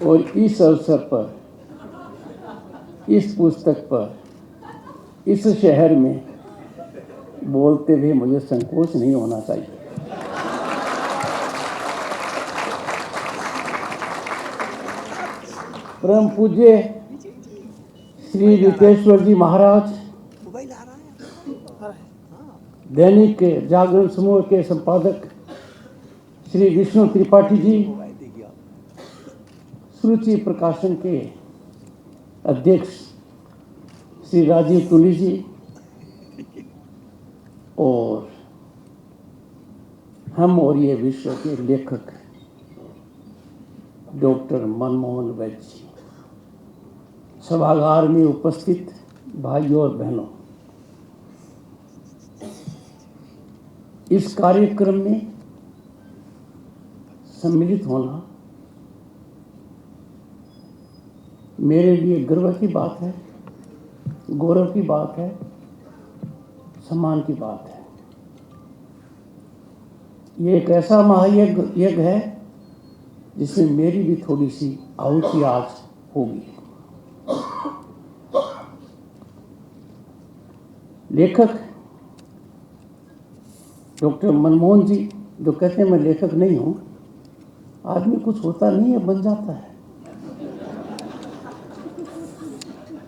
और इस अवसर पर, इस पुस्तक पर, इस शहर में बोलते हुए मुझे संकोच नहीं होना चाहिए। परम पूज्य श्री रितेश्वर जी महाराज, दैनिक जागरण समूह के संपादक श्री विष्णु त्रिपाठी जी, सुरुचि प्रकाशन के अध्यक्ष श्री राजीव तुली जी और हम और ये विश्व के लेखक डॉक्टर मनमोहन वैद्य जी, सभागार में उपस्थित भाइयों और बहनों, इस कार्यक्रम में सम्मिलित होना मेरे लिए गर्व की बात है, गौरव की बात है, सम्मान की बात है। ये एक ऐसा महायज्ञ है जिसमें मेरी भी थोड़ी सी आहुति आज होगी। लेखक डॉक्टर मनमोहन जी जो कहते हैं मैं लेखक नहीं हूं, आदमी कुछ होता नहीं है, बन जाता है।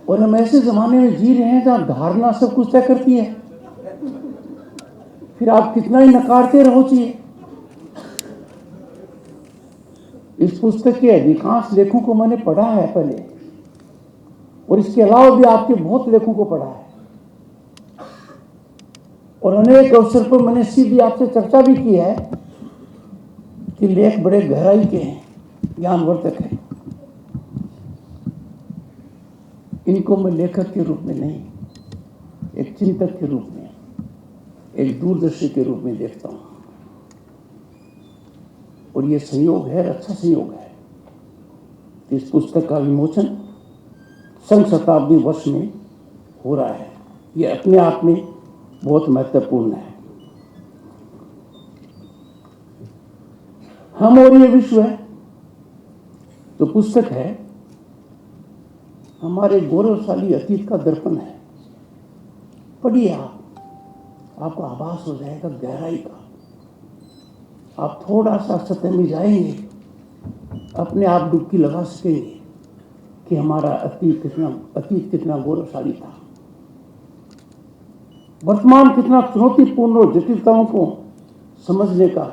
और हम ऐसे जमाने में जी रहे हैं जहां धारणा सब कुछ तय करती है, फिर आप कितना ही नकारते रहो चाहिए। इस पुस्तक के अधिकांश लेखों को मैंने पढ़ा है पहले, और इसके अलावा भी आपके बहुत लेखों को पढ़ा है, और अनेक अवसर पर मैंने सीधी आपसे चर्चा भी की है कि लेख बड़े गहराई के हैं, ज्ञानवर्धक हैं। इनको मैं लेखक के रूप में नहीं, एक चिंतक के रूप में, एक दूरदर्शी के रूप में देखता हूं। और ये संयोग है, अच्छा संयोग है, इस पुस्तक का विमोचन संघ शताब्दी वर्ष में हो रहा है। ये अपने आप में बहुत महत्वपूर्ण है। हम और ये विश्व है तो पुस्तक है, हमारे गौरवशाली अतीत का दर्पण है। पढ़िए आपको आभास हो जाएगा गहराई का। आप थोड़ा सा सतह में जाएंगे, अपने आप डुबकी लगा सकेंगे कि हमारा अतीत कितना गौरवशाली था, वर्तमान कितना चुनौतीपूर्ण और जटिलताओं को समझने का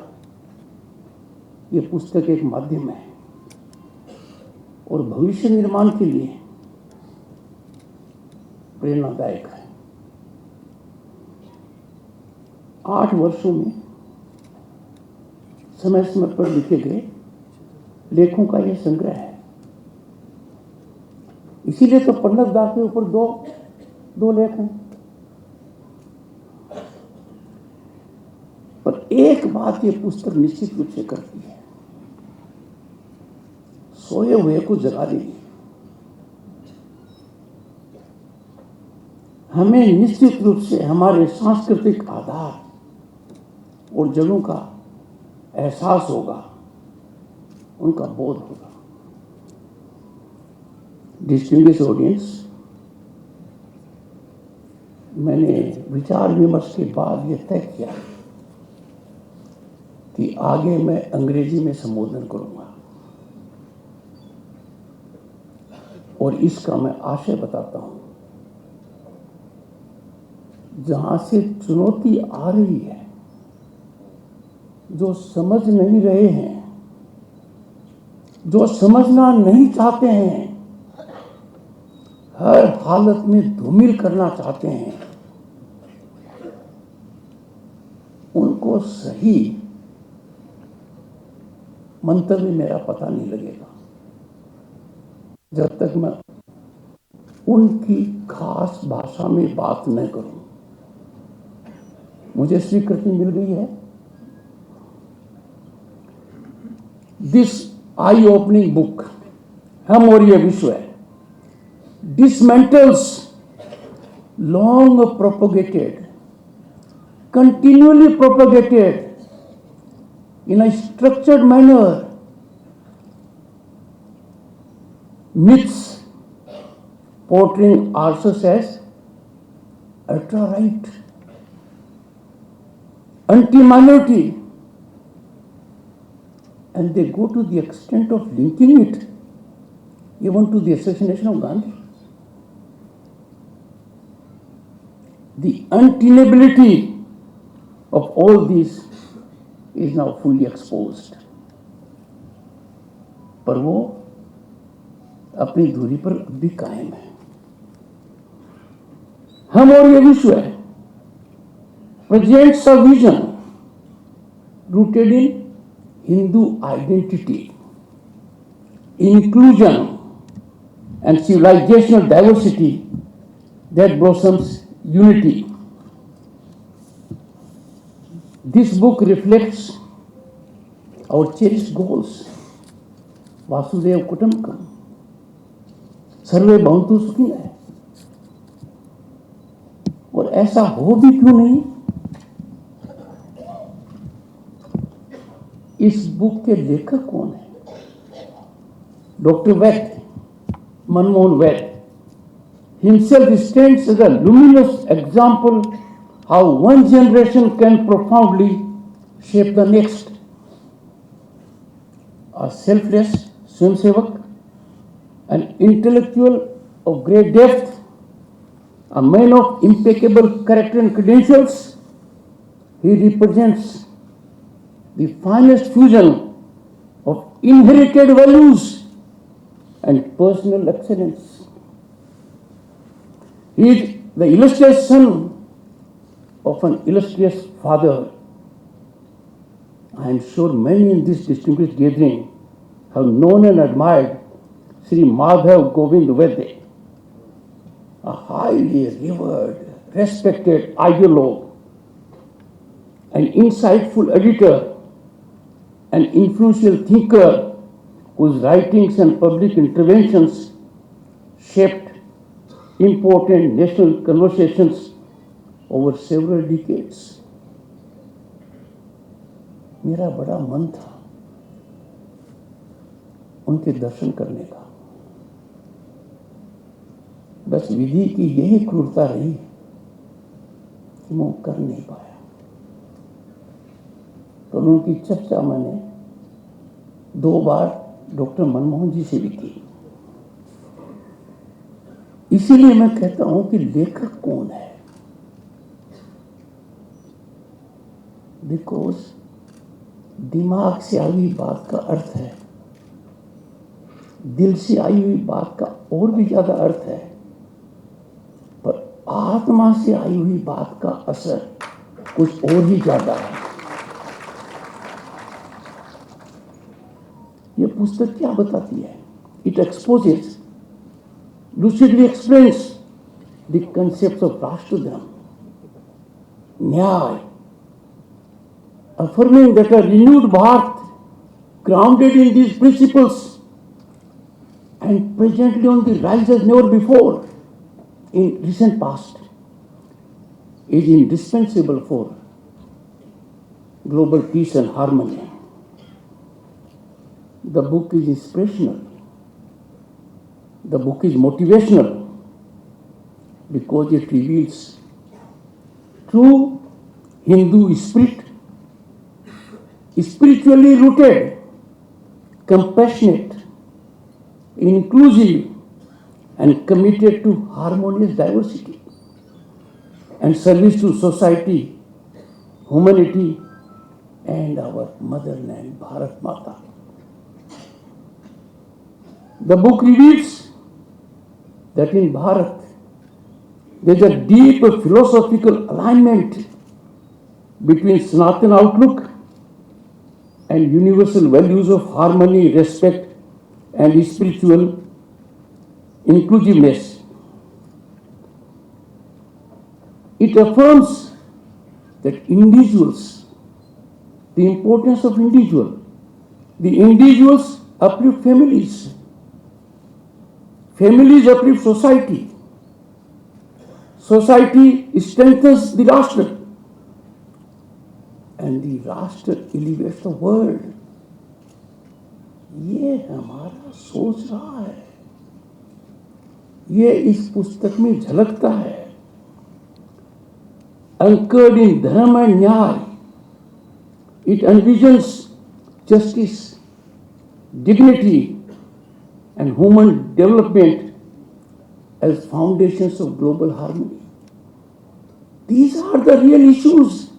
ये पुस्तक एक माध्यम है, और भविष्य निर्माण के लिए प्रेरणादायक है। 8 वर्षों में समय समय पर लिखे गए लेखों का यह संग्रह है। इसीलिए तो पंडित दास के ऊपर दो लेख हैं। पर एक बात ये पुस्तक निश्चित रूप से करती है, सोए हुए को जगा देगी। हमें निश्चित रूप से हमारे सांस्कृतिक आधार और जड़ों का एहसास होगा, उनका बोध होगा। डिस्टिंग्विश्ड ऑडियंस, मैंने विचार विमर्श के बाद यह तय किया कि आगे मैं अंग्रेजी में संबोधन करूंगा, और इसका मैं आशय बताता हूं। जहां से चुनौती आ रही है, जो समझ नहीं रहे हैं, जो समझना नहीं चाहते हैं, हर हालत में धूमिल करना चाहते हैं, उनको सही मंतव्य मेरा पता नहीं लगेगा जब तक मैं उनकी खास भाषा में बात न करूं। मुझे स्वीकृति मिल गई है। दिस आई ओपनिंग बुक, हम और ये विश्व है, dismantles long propagated, continually propagated in a structured manner myths portraying ourselves as ultra-right, anti-minority, and they go to the extent of linking it even to the assassination of Gandhi. The untenability of all this is now fully exposed. पर वो अपनी दूरी पर अब भी कायम है. हम और ये विश्व है presents a vision rooted in Hindu identity, inclusion, and civilizational diversity that blossoms unity. This book reflects our cherished goals. Vasudev Kutumbakam, सर्वे भवन्तु सुखिनः. और ऐसा हो भी क्यों नहीं? इस बुक के लेखक कौन है? Doctor Vaid, Manmohan Vaid himself stands as a luminous example how one generation can profoundly shape the next. A selfless swamsevak, an intellectual of great depth, a man of impeccable character and credentials, he represents the finest fusion of inherited values and personal excellence. He is the illustrious son of an illustrious father. I am sure many in this distinguished gathering have known and admired Sri Madhav Govind Vaidya, a highly revered, respected ideologue, an insightful editor, an influential thinker whose writings and public interventions shaped important national conversations over several decades. मेरा बड़ा मन था उनके दर्शन करने का. बस विधि की यही क्रूरता रही कि मैं कर नहीं पाया. तो उनकी चर्चा मैंने 2 बार डॉक्टर मनमोहन जी से भी की. इसीलिए मैं कहता हूं कि लेखक कौन है? बिकॉज दिमाग से आई हुई बात का अर्थ है, दिल से आई हुई बात का और भी ज्यादा अर्थ है, पर आत्मा से आई हुई बात का असर कुछ और ही ज्यादा है. ये पुस्तक क्या बताती है? It exposes, lucidly explains the concepts of Rashtrudharma, Nyay, affirming that a renewed Bharat grounded in these principles and presently on the rise as never before in recent past is indispensable for global peace and harmony. The book is inspirational. The book is motivational because it reveals true Hindu spirit, spiritually rooted, compassionate, inclusive, and committed to harmonious diversity and service to society, humanity, and our motherland, Bharat Mata. The book reveals that in Bharat there is a deep philosophical alignment between Sanatana outlook and universal values of harmony, respect, and spiritual inclusiveness. It affirms that individuals, the importance of the individuals uplift families. Families uplift society. Society strengthens the Rashtra. And the Rashtra elevates the world. ये हमारा सोच रहा है. ये इस पुस्तक में झलकता है. Anchored in dharma and nyaya, it envisions justice, dignity, and human development as foundations of global harmony. These are the real issues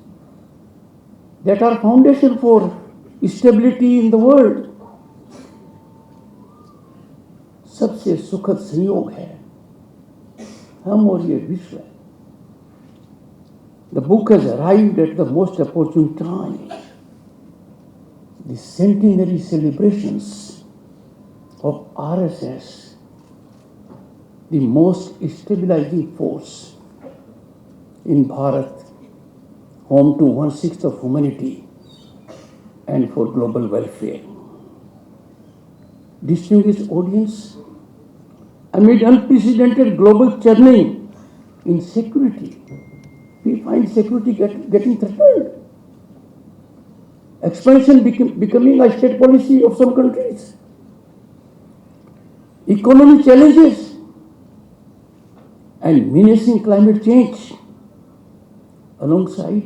that are foundation for stability in the world. सबसे सुखद संयोग है हम और ये विश्व. The book has arrived at the most opportune time. The centenary celebrations of RSS, the most stabilizing force in Bharat, home to 1/6 of humanity and for global welfare. Distinguished audience, amid unprecedented global churning in security, we find security getting threatened. Expansion becoming a state policy of some countries. Economic challenges and menacing climate change alongside,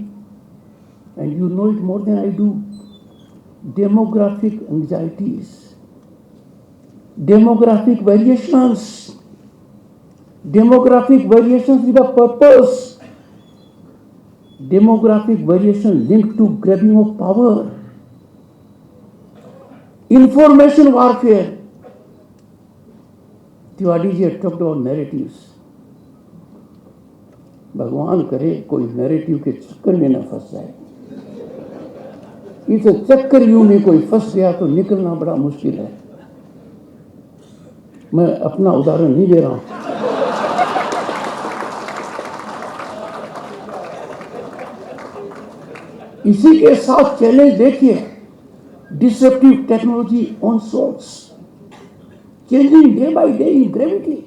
and you know it more than I do, demographic anxieties, demographic variations with a purpose, demographic variation linked to grabbing of power, information warfare. Tiwari ji had talked about narratives. भगवान करे कोई narrative के चक्कर में न फंस जाए. इस चक्कर यू में कोई फंस गया तो निकलना बड़ा मुश्किल है. मैं अपना उदाहरण नहीं दे रहा हूं. इसी के साथ चैलेंज देखिए. Disruptive technology on source, changing day by day in gravity.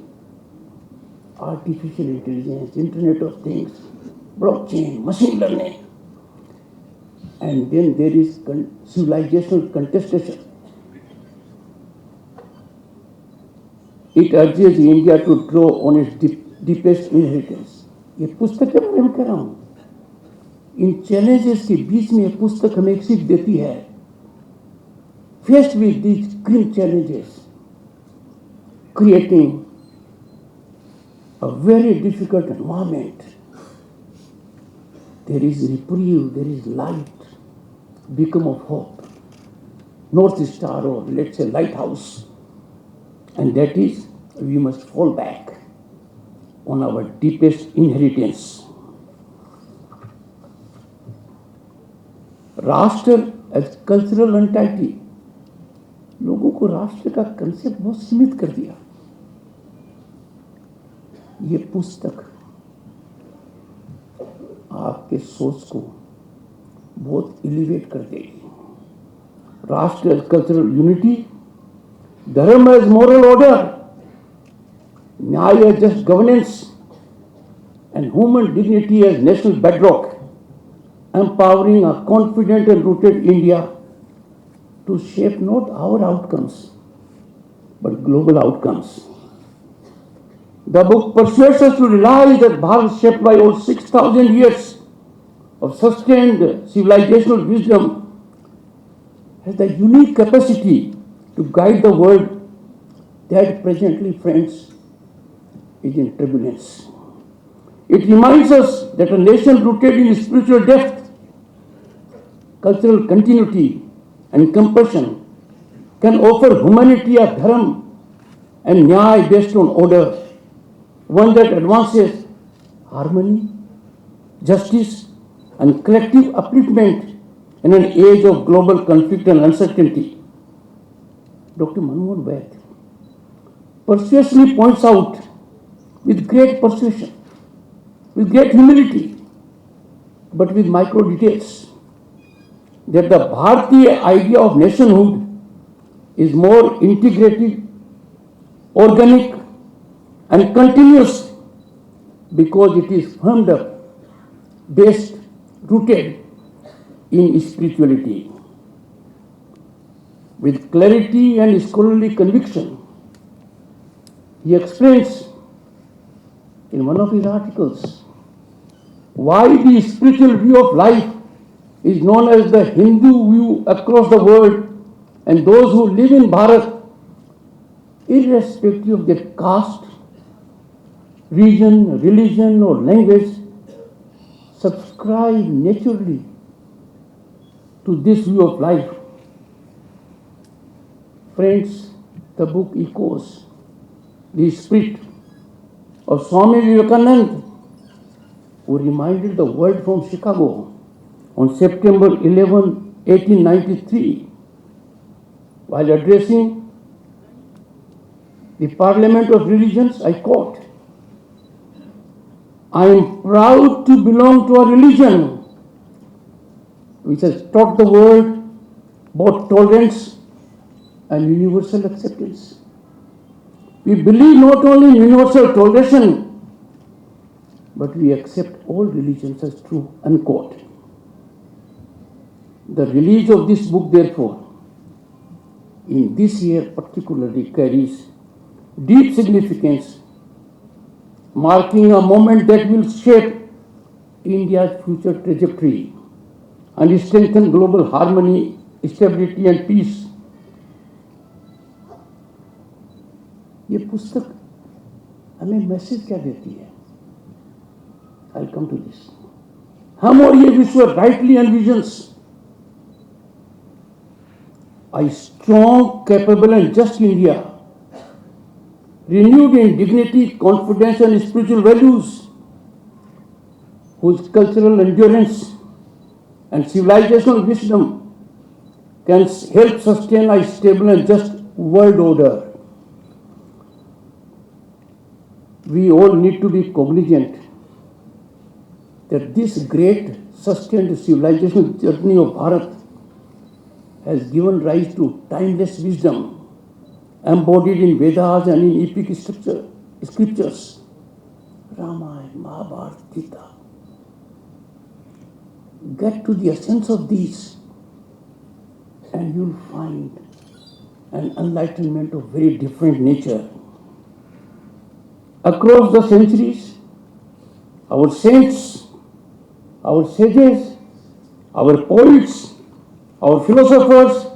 Artificial intelligence, Internet of Things, blockchain, machine learning, and then there is civilizational contestation. It urges India to draw on its deepest inheritance. ये पुस्तक के बारे में कह रहा हूँ. इन challenges के बीच में ये पुस्तक हमें एक सीख देती है. Faced with these grim challenges, creating a very difficult environment, there is reprieve, there is light, beacon of hope, North Star, or let's say lighthouse, and that is we must fall back on our deepest inheritance. राष्ट्र as cultural entity, लोगों को राष्ट्र का concept बहुत सीमित कर दिया. ये पुस्तक आपके सोच को बहुत एलिवेट कर देगी. Rashtra as cultural unity, dharma as moral order, nyaya as just governance, and human dignity as national bedrock, empowering a confident and rooted India to shape not our outcomes but global outcomes. The book persuades us to realize that Bharat, shaped by over 6,000 years of sustained civilizational wisdom, has the unique capacity to guide the world that presently, friends, is in turbulence. It reminds us that a nation rooted in spiritual depth, cultural continuity, and compassion can offer humanity a dharma and nyaya based on order, one that advances harmony, justice, and collective upliftment in an age of global conflict and uncertainty. Dr. Manmohan Vaid persuasively points out with great persuasion, with great humility, but with micro details, that the Bharatiya idea of nationhood is more integrative, organic, and continuous because it is firmed up, based, rooted in spirituality. With clarity and scholarly conviction, he explains in one of his articles why the spiritual view of life is known as the Hindu view across the world, and those who live in Bharat, irrespective of their caste, region, religion, or language, subscribe naturally to this view of life. Friends, the book echoes the spirit of Swami Vivekananda, who reminded the world from Chicago on September 11, 1893, while addressing the Parliament of Religions. I quote, "I am proud to belong to a religion which has taught the world both tolerance and universal acceptance. We believe not only in universal toleration, but we accept all religions as true," unquote. The release of this book, therefore, in this year particularly carries deep significance, marking a moment that will shape India's future trajectory and strengthen global harmony, stability and peace. ये पुस्तक हमें message क्या देती है? I'll come to this. हम और ये विश्व rightly envisions a strong, capable and just India, renewed in dignity, confidence and spiritual values, whose cultural endurance and civilizational wisdom can help sustain a stable and just world order. We all need to be cognizant that this great sustained civilizational journey of Bharat has given rise to timeless wisdom embodied in Vedas and in epic scriptures, Ramayana, Mahabharata, Gita. Get to the essence of these and you'll find an enlightenment of very different nature. Across the centuries, our saints, our sages, our poets, our philosophers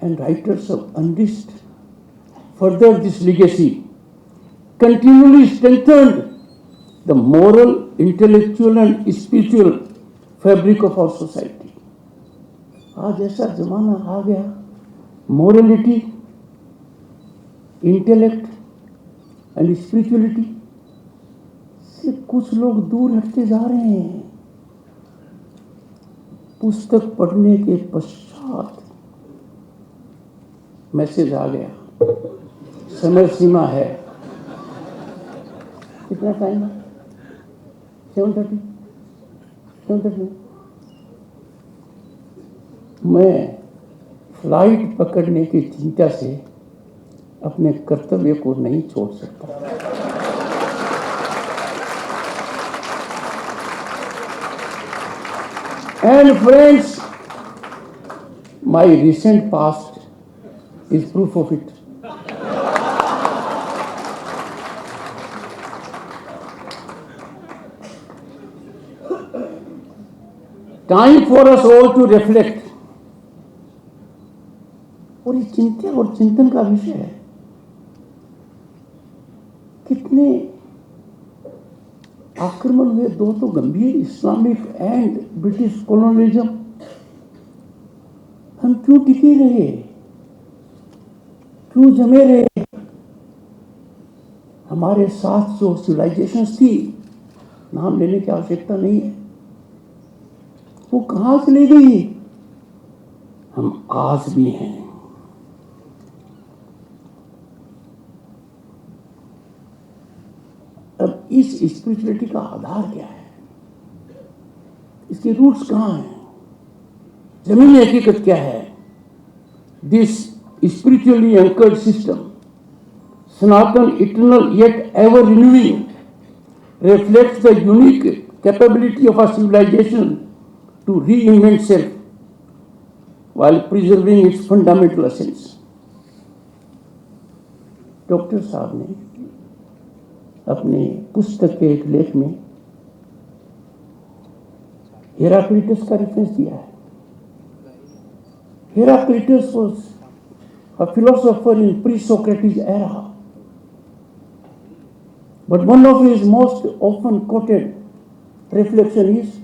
and writers have unleashed further this legacy, continually strengthened the moral, intellectual and spiritual fabric of our society. आज ऐसा जमाना आ गया, morality, intellect and spirituality से कुछ लोग दूर हटते जा रहे हैं. पुस्तक पढ़ने के पश्चात मैसेज आ गया, समय सीमा है. कितना टाइम है? 7:30. 7:30. मैं फ्लाइट पकड़ने की चिंता से अपने कर्तव्य को नहीं छोड़ सकता. And friends, my recent past is proof of it. Time for us all to reflect. और ये चिंता और चिंतन का विषय है. कितने आक्रमण हुए, दो तो गंभीर, इस्लामिक एंड ब्रिटिश कॉलोनियलिज्म. हम क्यों टिके रहे, क्यों जमे रहे? हमारे साथ जो सिविलाइजेशंस थी, नाम लेने की आवश्यकता नहीं है, वो कहां चली गई? हम आज भी हैं. अब इस स्पिरिचुअलिटी का आधार क्या है? इसके रूट्स कहाँ हैं? जमीनी हकीकत क्या है? This spiritually anchored system, Sanatan, eternal yet ever renewing, reflects the unique capability of a civilization to reinvent self while preserving its fundamental essence. Doctor साहब ने अपने पुस्तक के एक लेख में हेराक्लिटस का रेफरेंस दिया है। Heraclitus was a philosopher in pre-Socratic era, but one of his most often quoted reflection is,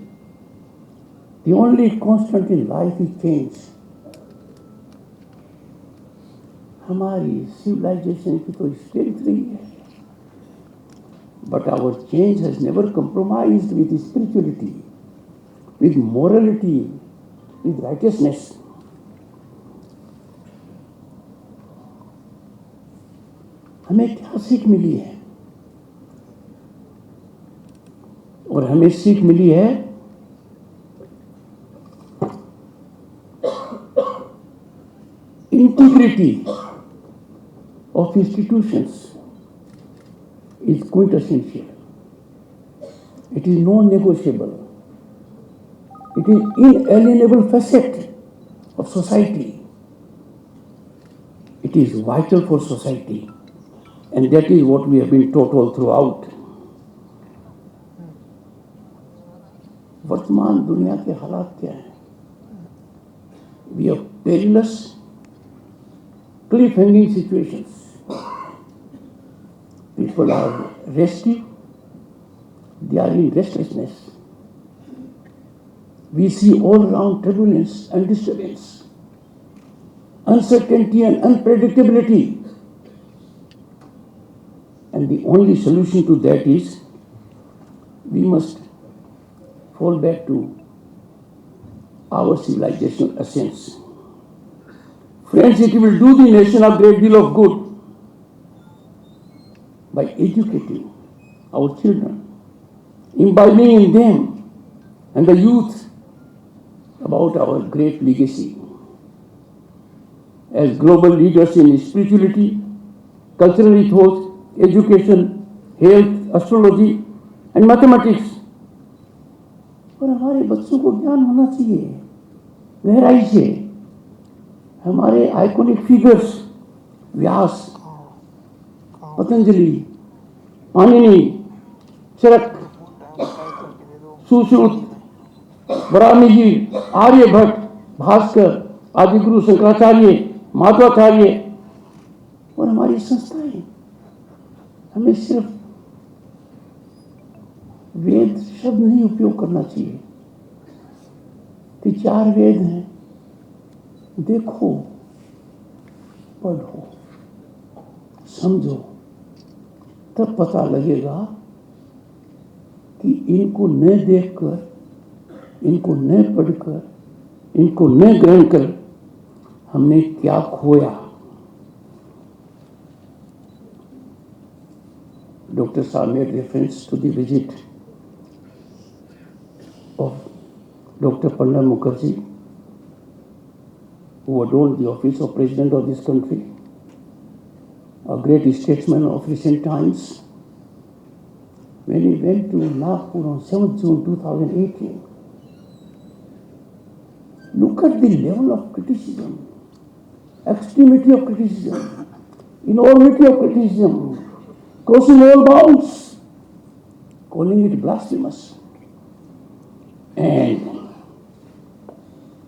the only constant in life is change. हमारी civilization की तो strength रही है, but our change has never compromised with spirituality, with morality, with righteousness. हमें क्या सीख मिली है? और हमें सीख मिली है integrity of institutions is quintessential. It is non-negotiable. It is inalienable facet of society. It is vital for society, and that is what we have been taught all throughout. वर्तमान दुनिया के हालात क्या हैं? We have perilous, cliff-hanging situations. People are restive, they are in restlessness. We see all around turbulence and disturbance, uncertainty and unpredictability. And the only solution to that is we must fall back to our civilizational essence. Friends, it will do the nation a great deal of good by educating our children, imbibing in them and the youth about our great legacy. As global leaders in spirituality, cultural ethos, education, health, astrology and mathematics, और हमारे बच्चों को ज्ञान होना चाहिए गहराई से। हमारे आइकॉनिक फिगर्स व्यास, पतंजलि, पाणिनि, चरक, सुश्रुत, वराहमिहि जी, आर्यभट्ट, भास्कर, आदिगुरु शंकराचार्य, माधवाचार्य और हमारी संस्थाएं, हमें सिर्फ वेद शब्द नहीं उपयोग करना चाहिए कि 4 वेद हैं। देखो, पढ़ो, समझो, तब पता लगेगा कि इनको न देखकर, इनको न पढ़कर, इनको न ग्रहण कर हमने क्या खोया। Dr. Shah made reference to the visit of Dr. Pranab Mukherjee, who adorned the office of President of this country, a great statesman of recent times. When he went to Nagpur on 7th June 2018, look at the level of criticism, extremity of criticism, enormity of criticism, crossing all bounds, calling it blasphemous. And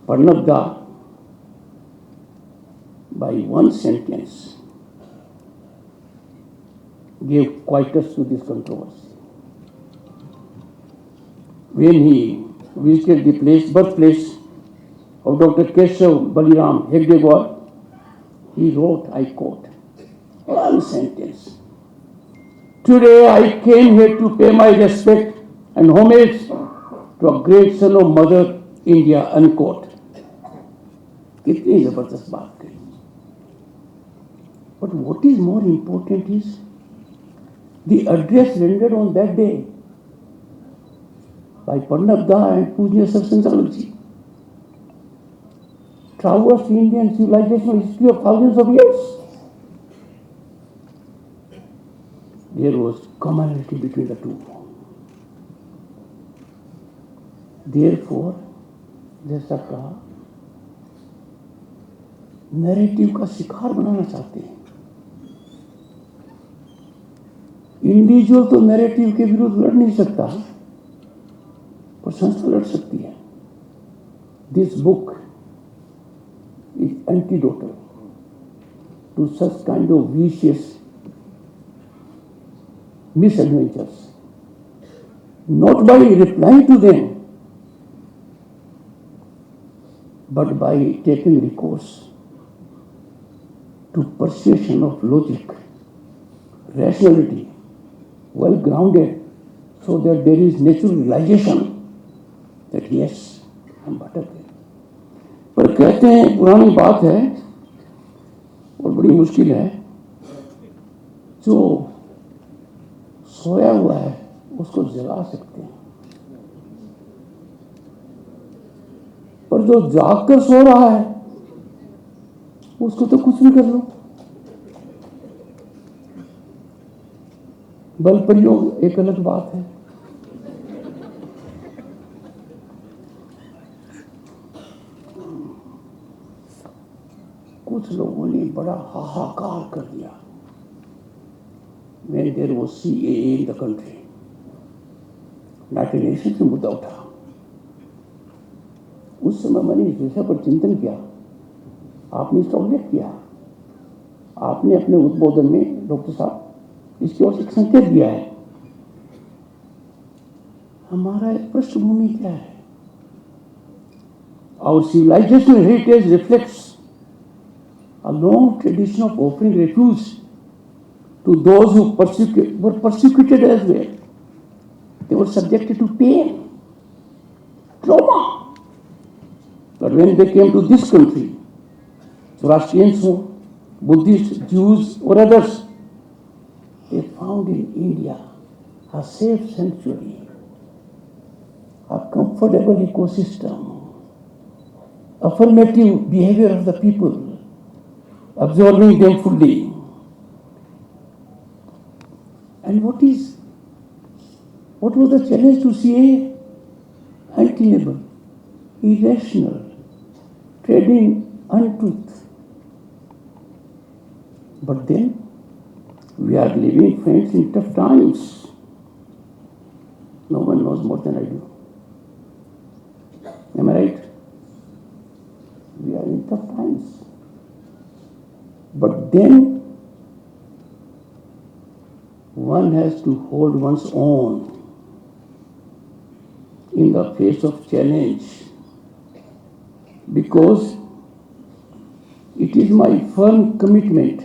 Pranabda, by one sentence, gave quietus to this controversy. When he visited the birthplace of Dr. Keshav Baliram Hegdewar, he wrote, I quote, one sentence: "Today I came here to pay my respect and homage to a great son of Mother India," unquote. कितनी जबरदस्त बात कही। But what is more important is the address rendered on that day by Pranabda and Pujya Sarsanjalji traversed Indian civilizational history of thousands of years. There was commonality between the two. Therefore, जैसा कहा, narrative का शिकार बनाना चाहते हैं, individual तो narrative के विरुद्ध लड़ नहीं सकता, पर संस्था लड़ सकती है. This book is antidotal to such kind of vicious misadventures, not by replying to them, but by taking recourse to persuasion of logic, rationality, well grounded, so that there is natural realization that yes, हम भटक गए. पर कहते हैं पुरानी बात है और बड़ी मुश्किल है, जो सोया हुआ है उसको जगा सकते हैं, पर जो जाग कर सो रहा है उसको तो कुछ भी कर लो. बल प्रयोग एक अलग बात है. कुछ लोगों ने बड़ा हाहाकार कर दिया when there was CAA in the country. United nation से मुद्दा उठा. उस समय मैंने इस विषय पर चिंतन किया. आपने इसका उल्लेख किया, आपने अपने उद्बोधन में डॉक्टर साहब इसकी ओर एक संकेत दिया है. हमारा पृष्ठभूमि क्या है? Our civilizational heritage reflects a long tradition of offering refuge to those who were persecuted elsewhere. They were subjected to pain, trauma. But when they came to this country, Zoroastrians, Buddhists, Jews, or others, they found in India a safe sanctuary, a comfortable ecosystem, affirmative behavior of the people, absorbing them fully. And what was the challenge to CA? Untenable, irrational, trading untruth. But then we are living, friends, in tough times. No one knows more than I do. Am I right? We are in tough times. But then one has to hold one's own in the face of challenge, because it is my firm commitment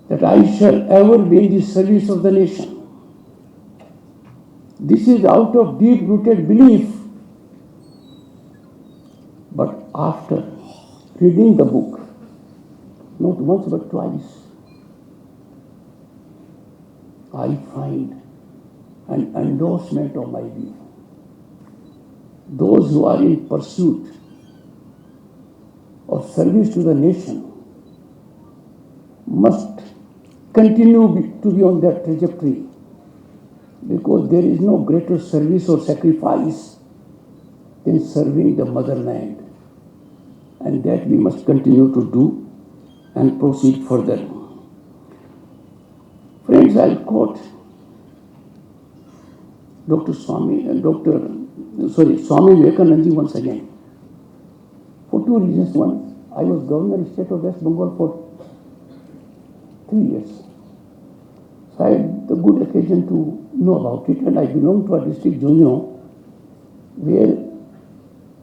that I shall ever be in the service of the nation. This is out of deep-rooted belief. But after reading the book, not once but twice, I find an endorsement of my view. Those who are in pursuit of service to the nation must continue to be on that trajectory, because there is no greater service or sacrifice than serving the motherland, and that we must continue to do and proceed further. Friends, I'll quote Swami Vivekananda ji once again, for two reasons. One, I was governor of the state of West Bengal for 3 years. So I had the good occasion to know about it, and I belong to a district, Jonjo, where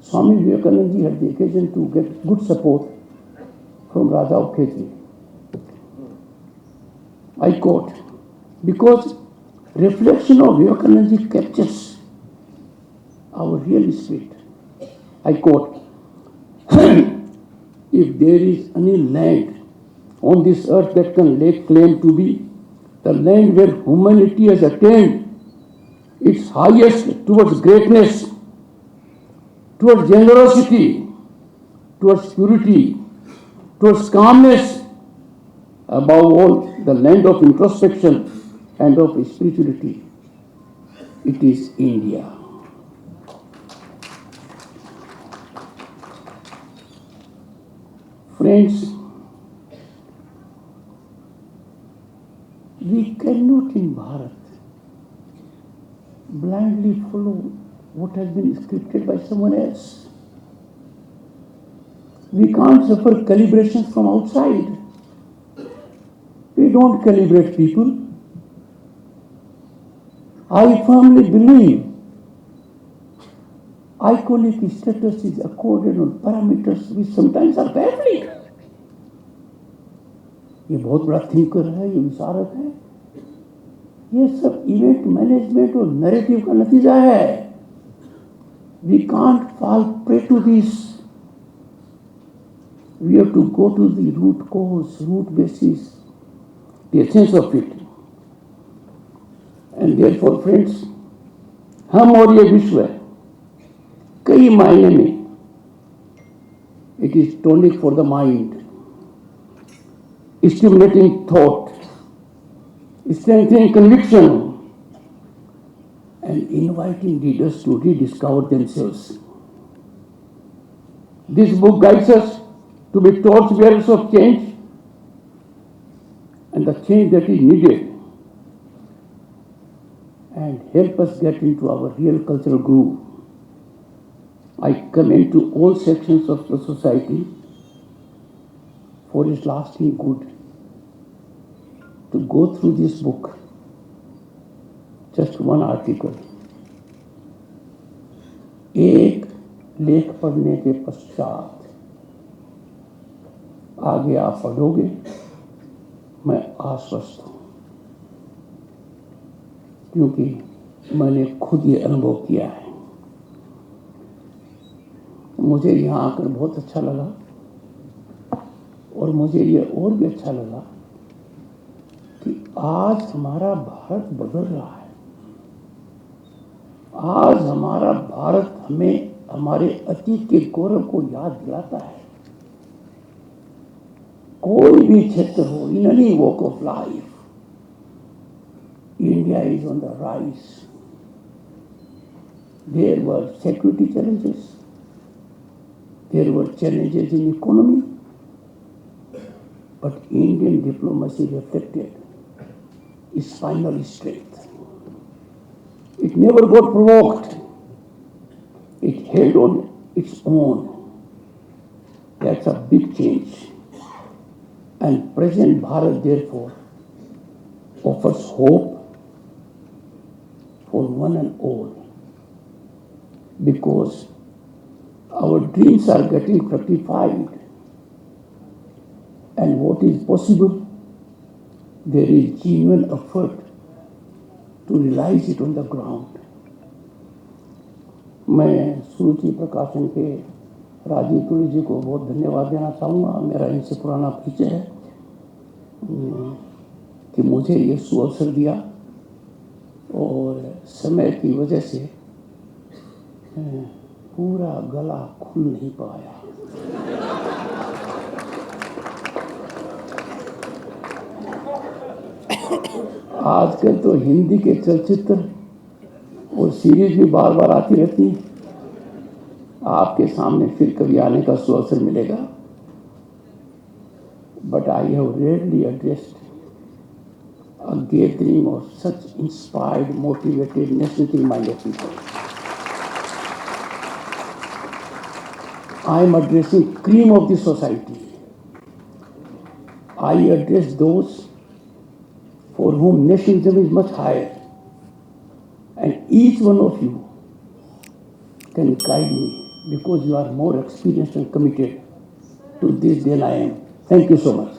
Swami Vivekananda ji had the occasion to get good support from Raja Ukhetri. I quote, because reflection of Vivekananda ji captures our real spirit. I quote, if there is any land on this earth that can lay claim to be the land where humanity has attained its highest towards greatness, towards generosity, towards purity, towards calmness, above all, the land of introspection and of spirituality, it is India. Friends, We cannot in Bharat blindly follow what has been scripted by someone else. We can't suffer calibrations from outside. We don't calibrate people. I firmly believe iconic status is accorded on parameters which sometimes are baffling. ये बहुत बड़ा thinker है, ये विचारक है. ये सब event management और नैरेटिव का नतीजा है. We can't fall prey to this. We have to go to the root cause, root basis, the essence of it. And therefore, friends, हम और ये विश्व है, कई मायने में it is tonic for the mind, stimulating thought, strengthening conviction, and inviting readers to rediscover themselves. This book guides us to be torchbearers of change and the change that is needed, and help us get into our real cultural groove. I commend to all sections of the society for its lasting good to go through this book. Just one article. एक लेख पढ़ने के पश्चात आगे आप पढ़ोगे, मैं आश्वस्त हूं, क्योंकि मैंने खुद ये अनुभव किया है. मुझे यहाँ आकर बहुत अच्छा लगा, और मुझे ये और भी अच्छा लगा कि आज हमारा भारत बदल रहा है. आज हमारा भारत हमें हमारे अतीत के गौरव को याद दिलाता है. कोई भी क्षेत्र हो, in any walk of life, India is on the rise. There were security challenges. There were challenges in economy. But Indian diplomacy reflected its spinal strength. It never got provoked. It held on its own. That's a big change. And present Bharat, therefore, offers hope for one and all, because our dreams are getting fructified, and what is possible, there is genuine effort to realize it on the ground. मैं सूची प्रकाशन के राजीव तुलसी जी को बहुत धन्यवाद देना चाहूँगा. मेरा इनसे पुराना परिचय है कि मुझे ये सुअवसर दिया, और समय की वजह से पूरा गला खुल नहीं पाया. आजकल तो हिंदी के चलचित्र और सीरीज भी बार बार आती रहती. आपके सामने फिर कभी आने का सुअवसर मिलेगा. But I have rarely addressed a gathering of such inspired, motivated, nationally-minded people. I am addressing cream of the society. I address those for whom nationalism is much higher, and each one of you can guide me, because you are more experienced and committed to this than I am. Thank you so much.